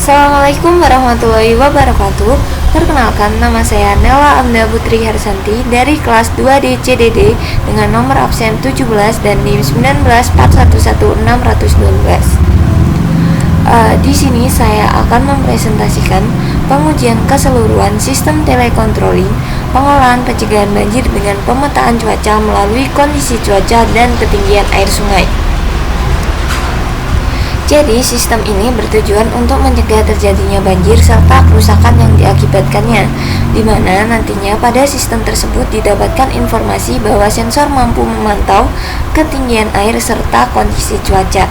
Assalamualaikum warahmatullahi wabarakatuh. Perkenalkan, nama saya Nela Amda Putri Harsanti dari kelas 2D CDD dengan nomor absen 17 dan NIM 194111612. Di sini saya akan mempresentasikan pengujian keseluruhan sistem telecontrolling, pengolahan pencegahan banjir dengan pemetaan cuaca melalui kondisi cuaca dan ketinggian air sungai. Jadi, sistem ini bertujuan untuk mencegah terjadinya banjir serta kerusakan yang diakibatkannya, di mana nantinya pada sistem tersebut didapatkan informasi bahwa sensor mampu memantau ketinggian air serta kondisi cuaca.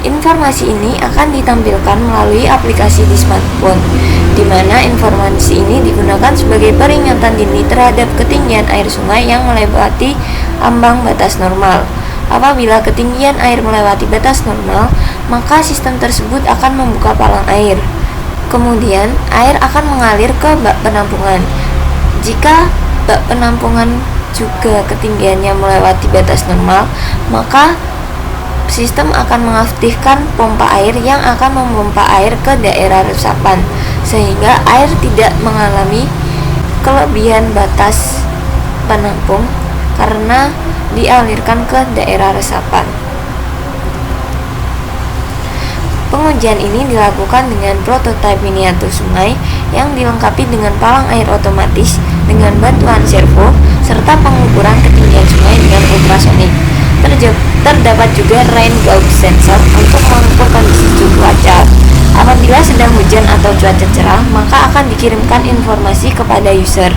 Informasi ini akan ditampilkan melalui aplikasi di smartphone, di mana informasi ini digunakan sebagai peringatan dini terhadap ketinggian air sungai yang melewati ambang batas normal. Apabila ketinggian air melewati batas normal, maka sistem tersebut akan membuka palang air. Kemudian, air akan mengalir ke bak penampungan. Jika bak penampungan juga ketinggiannya melewati batas normal, maka sistem akan mengaktifkan pompa air yang akan memompa air ke daerah resapan, sehingga air tidak mengalami kelebihan batas penampung karena dialirkan ke daerah resapan. Pengujian ini dilakukan dengan prototipe miniatur sungai yang dilengkapi dengan palang air otomatis dengan bantuan servo serta pengukuran ketinggian sungai dengan ultrasonik. Terdapat juga rain gauge sensor untuk mengukur kondisi cuaca. Apabila sedang hujan atau cuaca cerah, maka akan dikirimkan informasi kepada user.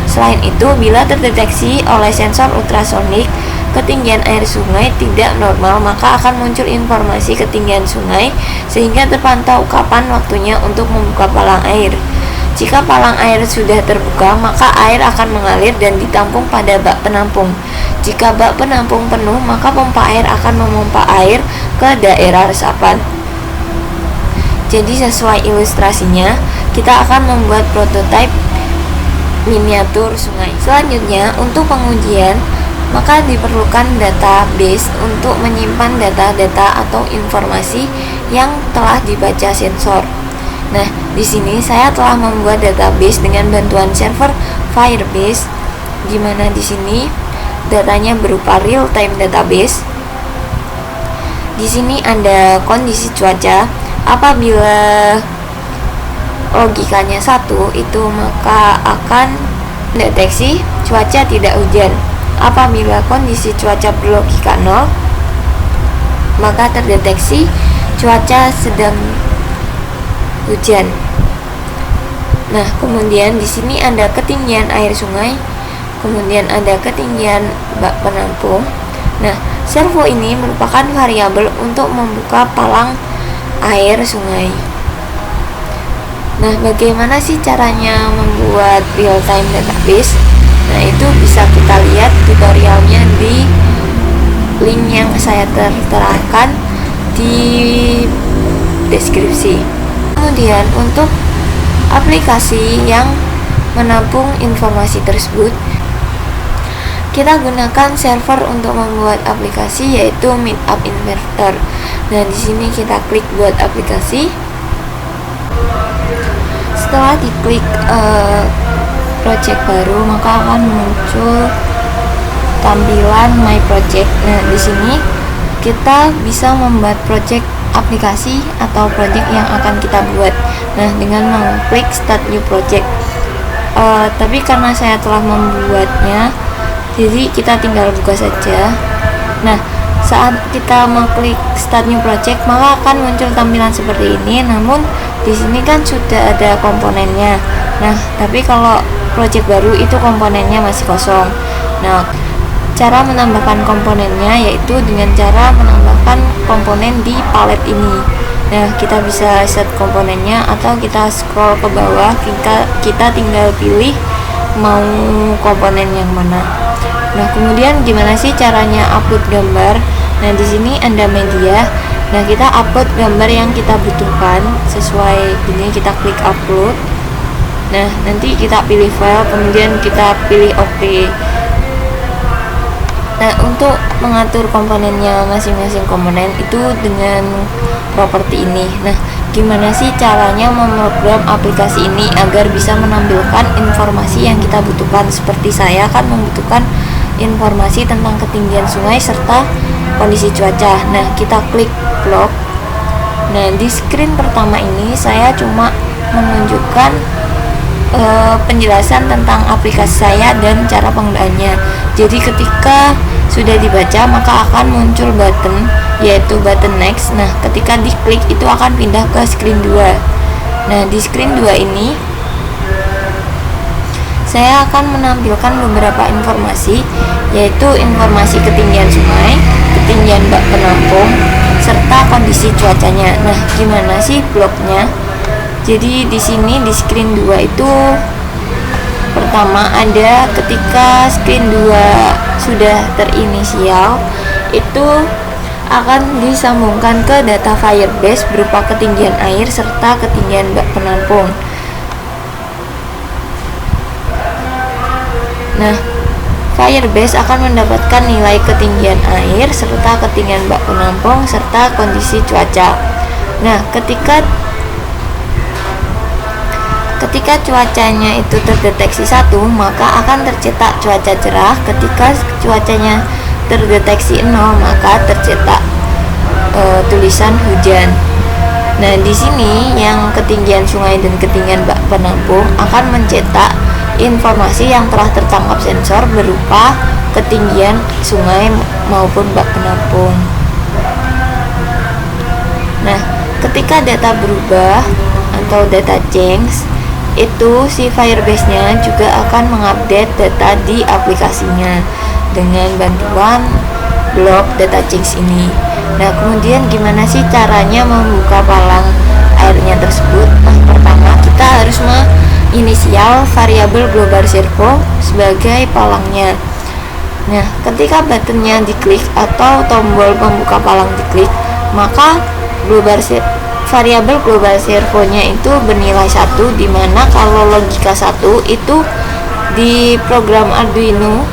Selain itu, bila terdeteksi oleh sensor ultrasonik ketinggian air sungai tidak normal, maka akan muncul informasi ketinggian sungai sehingga terpantau kapan waktunya untuk membuka palang air. Jika palang air sudah terbuka, maka air akan mengalir dan ditampung pada bak penampung. Jika bak penampung penuh, maka pompa air akan memompa air ke daerah resapan. Jadi sesuai ilustrasinya, kita akan membuat prototipe miniatur sungai. Selanjutnya, untuk pengujian, maka diperlukan database untuk menyimpan data-data atau informasi yang telah dibaca sensor. Nah, di sini saya telah membuat database dengan bantuan server Firebase, di mana di sini datanya berupa real-time database. Di sini ada kondisi cuaca. Apabila logikanya 1 itu maka akan deteksi cuaca tidak hujan. Apabila kondisi cuaca berlogika 0, maka terdeteksi cuaca sedang hujan. Nah, kemudian di sini ada ketinggian air sungai, kemudian ada ketinggian bak penampung. Nah, servo ini merupakan variabel untuk membuka palang air sungai. Nah, bagaimana sih caranya membuat real-time database? Nah, itu bisa kita lihat tutorialnya di link yang saya terterakan di deskripsi. Kemudian untuk aplikasi yang menampung informasi tersebut, kita gunakan server untuk membuat aplikasi yaitu Meetup Inverter. Nah, di sini kita klik buat aplikasi. Setelah diklik project baru, maka akan muncul tampilan My Project. Nah, di sini kita bisa membuat project aplikasi atau project yang akan kita buat. Nah, dengan mengklik Start New Project. Tapi karena saya telah membuatnya, jadi kita tinggal buka saja. Nah, saat kita mengklik Start New Project, maka akan muncul tampilan seperti ini. Namun di sini kan sudah ada komponennya. Nah, tapi kalau project baru itu komponennya masih kosong. Nah, cara menambahkan komponennya yaitu dengan cara menambahkan komponen di palet ini. Nah, kita bisa set komponennya atau kita scroll ke bawah, kita tinggal pilih mau komponen yang mana. Nah, kemudian gimana sih caranya upload gambar? Nah, di sini ada media. Nah, kita upload gambar yang kita butuhkan sesuai ini, kita klik upload. Nah, nanti kita pilih file, kemudian kita pilih OK. Nah, untuk mengatur komponennya masing-masing komponen itu dengan properti ini. Nah, gimana sih caranya memprogram aplikasi ini agar bisa menampilkan informasi yang kita butuhkan. Seperti saya kan membutuhkan informasi tentang ketinggian sungai serta kondisi cuaca. Nah, kita klik blog. Nah, di screen pertama ini saya cuma menunjukkan penjelasan tentang aplikasi saya dan cara penggunaannya. Jadi ketika sudah dibaca maka akan muncul button, yaitu button next. Nah, ketika diklik itu akan pindah ke screen 2. Nah, di screen 2 ini saya akan menampilkan beberapa informasi, yaitu informasi ketinggian sungai, ketinggian bak penampung, serta kondisi cuacanya. Nah, gimana sih bloknya? Jadi di sini di screen 2 itu pertama ada ketika screen 2 sudah terinisial itu akan disambungkan ke data Firebase berupa ketinggian air serta ketinggian bak penampung. Nah, Firebase akan mendapatkan nilai ketinggian air serta ketinggian bak penampung serta kondisi cuaca. Nah, ketika cuacanya itu terdeteksi 1, maka akan tercetak cuaca cerah. Ketika cuacanya terdeteksi 0, maka tercetak tulisan hujan. Nah, di sini yang ketinggian sungai dan ketinggian bak penampung akan mencetak informasi yang telah tertangkap sensor berupa ketinggian sungai maupun bak penampung. Nah, ketika data berubah atau data change, itu si Firebase-nya juga akan mengupdate data di aplikasinya dengan bantuan blok data change ini. Nah, kemudian gimana sih caranya membuka palang airnya tersebut? Nah, pertama kita harus menginisial variabel global servo sebagai palangnya. Nah, ketika buttonnya diklik atau tombol pembuka palang diklik, maka variabel global servonya itu bernilai 1, dimana kalau logika 1 itu di program Arduino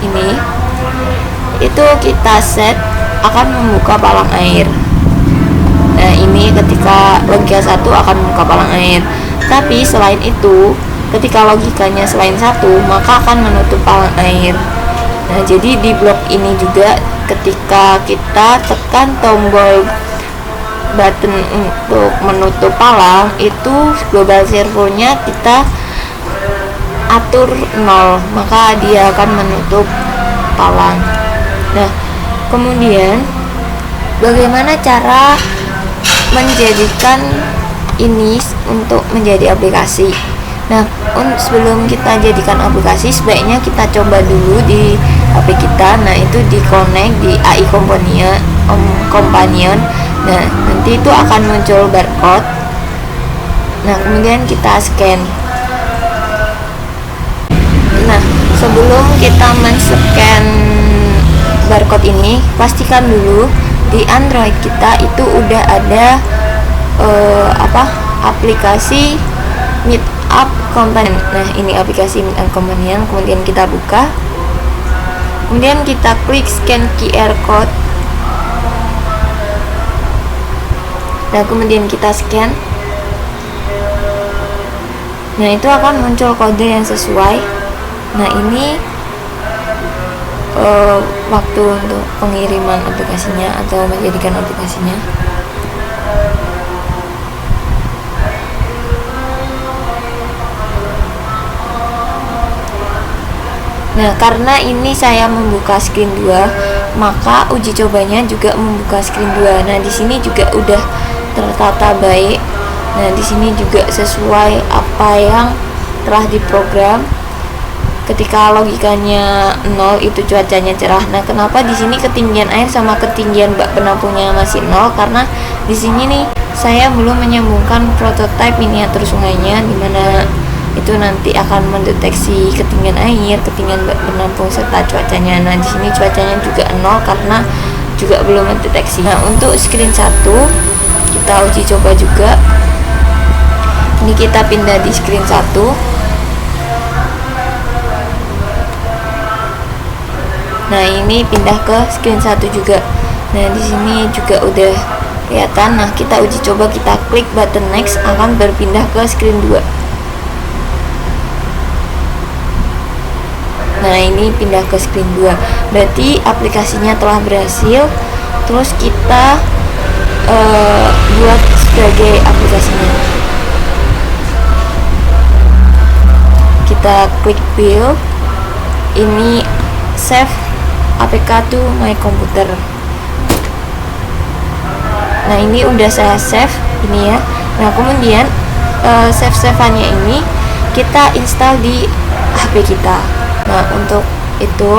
ini itu kita set akan membuka palang air. Nah, ini ketika logika 1 akan membuka palang air. Tapi selain itu, ketika logikanya selain 1, maka akan menutup palang air. Nah, jadi di blok ini juga ketika kita tekan tombol button untuk menutup palang, itu global servonya kita atur 0, maka dia akan menutup palang. Nah, kemudian bagaimana cara menjadikan ini untuk menjadi aplikasi? Nah, sebelum kita jadikan aplikasi, sebaiknya kita coba dulu di HP kita. Nah, itu di connect di AI Companion. Nah, nanti itu akan muncul barcode. Nah, kemudian kita scan. Nah, sebelum kita men-scan barcode ini, pastikan dulu di Android kita itu udah ada aplikasi Meetup Companion. Nah, ini aplikasi Meetup Companion. Kemudian kita buka. Kemudian kita klik scan QR code. Nah, kemudian kita scan. Nah, itu akan muncul kode yang sesuai. Nah, ini waktu untuk pengiriman aplikasinya atau menjadikan aplikasinya. Nah, karena ini saya membuka screen 2, maka uji cobanya juga membuka screen 2. Nah, di sini juga udah tertata baik. Nah, di sini juga sesuai apa yang telah diprogram. Ketika logikanya 0 itu cuacanya cerah. Nah, kenapa di sini ketinggian air sama ketinggian bak penampungnya masih 0? Karena di sini nih saya belum menyambungkan prototipe miniatur sungainya, dimana itu nanti akan mendeteksi ketinggian air, ketinggian bak penampung serta cuacanya. Nah, di sini cuacanya juga 0 karena juga belum mendeteksi. Nah, untuk screen 1 kita uji coba juga. Ini kita pindah di screen 1. Nah, ini pindah ke screen 1 juga. Nah, di sini juga udah kelihatan. Nah, kita uji coba, kita klik button next, akan berpindah ke screen 2. Nah, ini pindah ke screen 2, berarti aplikasinya telah berhasil. Terus kita buat sebagai aplikasinya, kita klik build, ini save apk to my computer. Nah, ini udah saya save ini ya. Nah, kemudian save-saveannya ini kita install di HP kita. Nah, untuk itu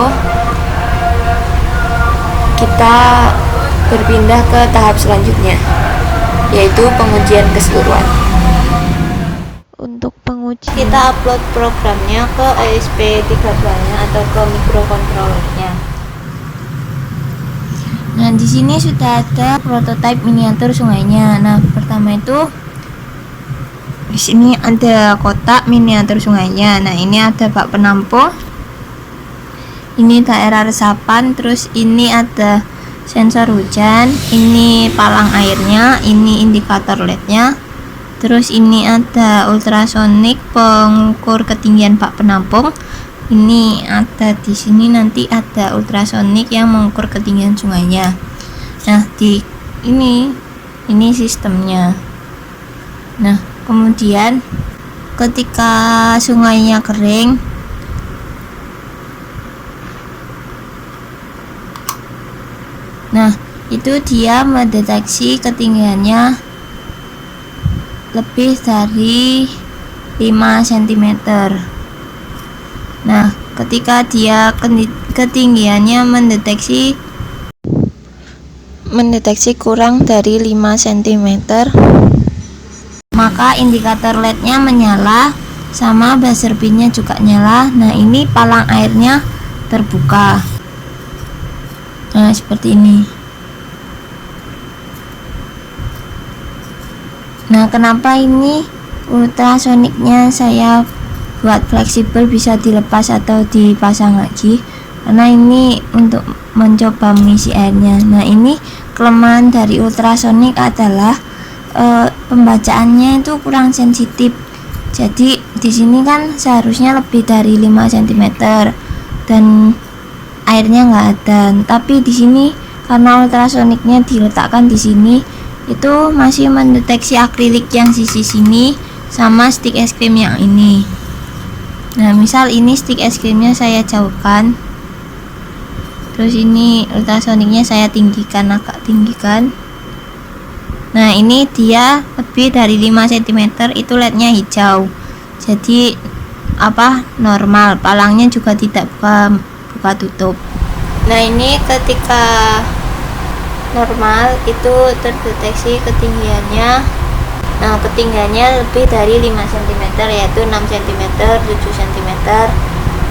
kita berpindah ke tahap selanjutnya, yaitu pengujian keseluruhan. Untuk penguji, kita upload programnya ke ESP32-nya atau ke microcontroller-nya. Nah, di sini sudah ada prototipe miniatur sungainya. Nah, pertama itu di sini ada kotak miniatur sungainya. Nah, ini ada bak penampung, ini daerah resapan, terus ini ada sensor hujan, ini palang airnya, ini indikator LED-nya, terus ini ada ultrasonik pengukur ketinggian bak penampung. Ini ada di sini, nanti ada ultrasonik yang mengukur ketinggian sungainya. Nah, di ini sistemnya. Nah, kemudian ketika sungainya kering, nah itu dia mendeteksi ketinggiannya lebih dari 5 cm. Nah, ketika dia ketinggiannya mendeteksi kurang dari 5 cm, maka indikator LED-nya menyala, sama buzzer pin-nya juga nyala. Nah, ini palang airnya terbuka. Nah, seperti ini. Nah, kenapa ini ultrasoniknya saya buat fleksibel, bisa dilepas atau dipasang lagi? Karena ini untuk mencoba mengisi airnya. Nah, ini kelemahan dari ultrasonik adalah pembacaannya itu kurang sensitif. Jadi di sini kan seharusnya lebih dari 5 cm dan airnya nggak ada. Tapi di sini karena ultrasoniknya diletakkan di sini, itu masih mendeteksi akrilik yang sisi sini sama stick es krim yang ini. Nah, misal ini stick es krimnya saya jauhkan, terus ini ultrasoniknya saya tinggikan, agak tinggikan. Nah, ini dia lebih dari 5 cm, itu LED-nya hijau. Jadi normal, palangnya juga tidak buka tutup. Nah, ini ketika normal itu terdeteksi ketinggiannya. Nah, ketinggiannya lebih dari 5 cm, yaitu 6 cm, 7 cm.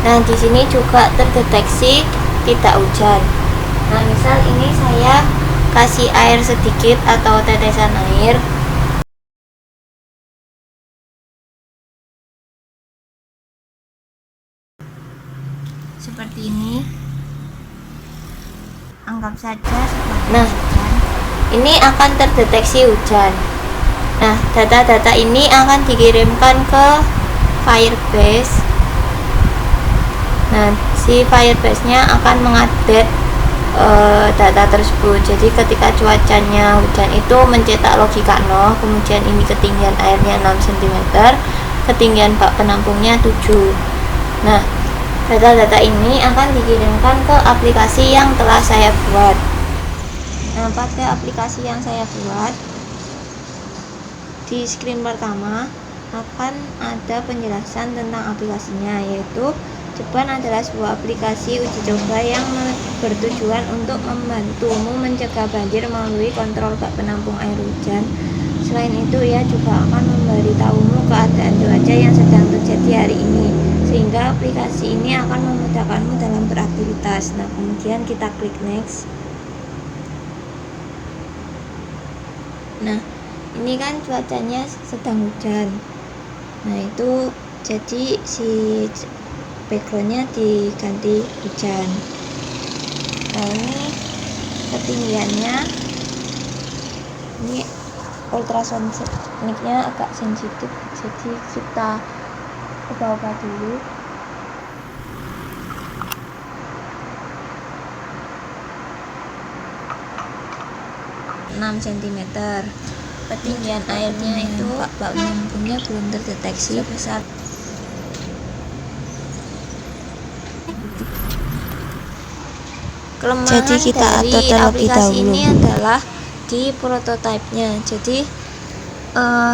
Nah, di sini juga terdeteksi tidak hujan. Nah, misal ini saya kasih air sedikit atau tetesan air. Seperti ini. Anggap saja seperti hujan. Ini akan terdeteksi hujan. Nah, data-data ini akan dikirimkan ke Firebase. Nah, si Firebase-nya akan mengupdate data tersebut. Jadi ketika cuacanya hujan itu mencetak logika 0, kemudian ini ketinggian airnya 6 cm, ketinggian bak penampungnya 7. Nah, data-data ini akan dikirimkan ke aplikasi yang telah saya buat. Nah, pada aplikasi yang saya buat, di screen pertama akan ada penjelasan tentang aplikasinya, yaitu Jeban adalah sebuah aplikasi uji coba yang bertujuan untuk membantumu mencegah banjir melalui kontrol bak penampung air hujan. Selain itu, ia juga akan memberitahumu keadaan cuaca yang sedang terjadi hari ini, sehingga aplikasi ini akan memudahkanmu dalam beraktivitas. Nah, kemudian kita klik next. Nah, ini kan cuacanya sedang hujan. Nah, itu jadi si backgroundnya diganti hujan. Nah, ini ketinggiannya Ini ultrasoniknya agak sensitif, jadi kita ubah-ubah dulu. cm. Ketinggian airnya itu bak penampungnya belum terdeteksi sebesar kelemahan. Jadi kita atur terlebih dahulu. Ini adalah di prototipenya. Jadi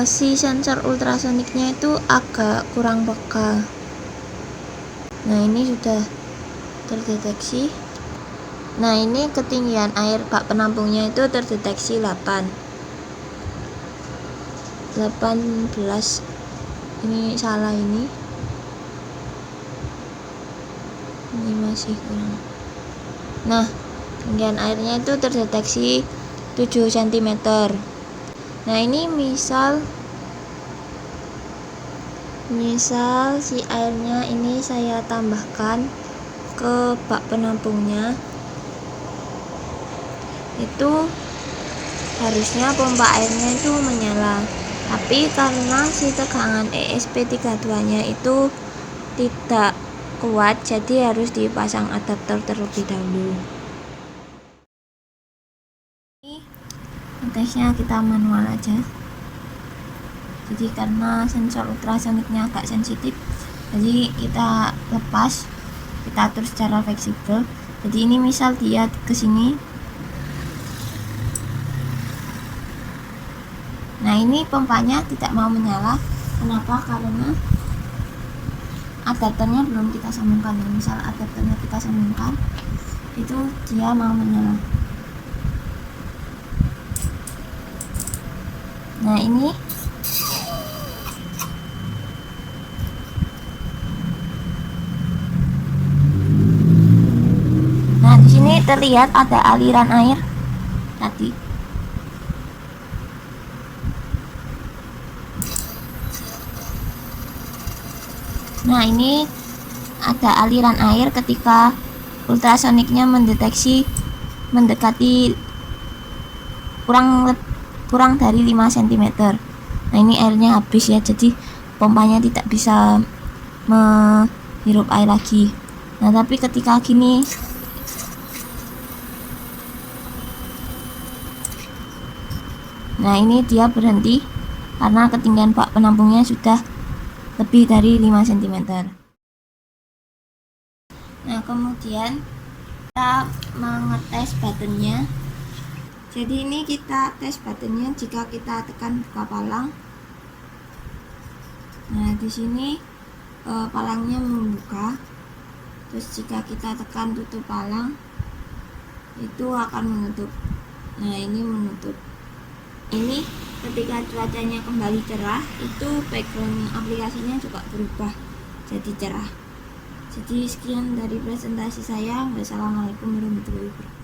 si sensor ultrasoniknya itu agak kurang peka. Nah, ini sudah terdeteksi. Nah, ini ketinggian air bak penampungnya itu terdeteksi 18. Ini salah ini masih kurang. Nah, ketinggian airnya itu terdeteksi 7 cm. Nah, ini misal si airnya ini saya tambahkan ke bak penampungnya, itu harusnya pompa airnya itu menyala, tapi karena si tegangan ESP32 nya itu tidak kuat, jadi harus dipasang adaptor terlebih dahulu. Tesnya kita manual aja. Jadi karena sensor ultrasoniknya agak sensitif, jadi kita lepas, kita atur secara fleksibel. Jadi ini misal dia ke sini. Nah, ini pompanya tidak mau menyala. Kenapa? Karena adaptornya belum kita sambungkan. Misal adaptornya kita sambungkan, itu dia mau menyala. Nah, ini di sini terlihat ada aliran air tadi. Nah, ini ada aliran air ketika ultrasoniknya mendeteksi mendekati kurang dari 5 cm. Nah, ini airnya habis ya, jadi pompanya tidak bisa menghirup air lagi. Nah, tapi ketika gini, nah ini dia berhenti karena ketinggian bak penampungnya sudah lebih dari 5 cm. Nah, kemudian kita mengetes buttonnya. Jadi ini kita tes buttonnya jika kita tekan buka palang. Nah, di sini palangnya membuka. Terus jika kita tekan tutup palang, itu akan menutup. Nah, ini menutup. Ini ketika cuacanya kembali cerah, itu background aplikasinya juga berubah jadi cerah. Jadi sekian dari presentasi saya. Wassalamualaikum warahmatullahi wabarakatuh.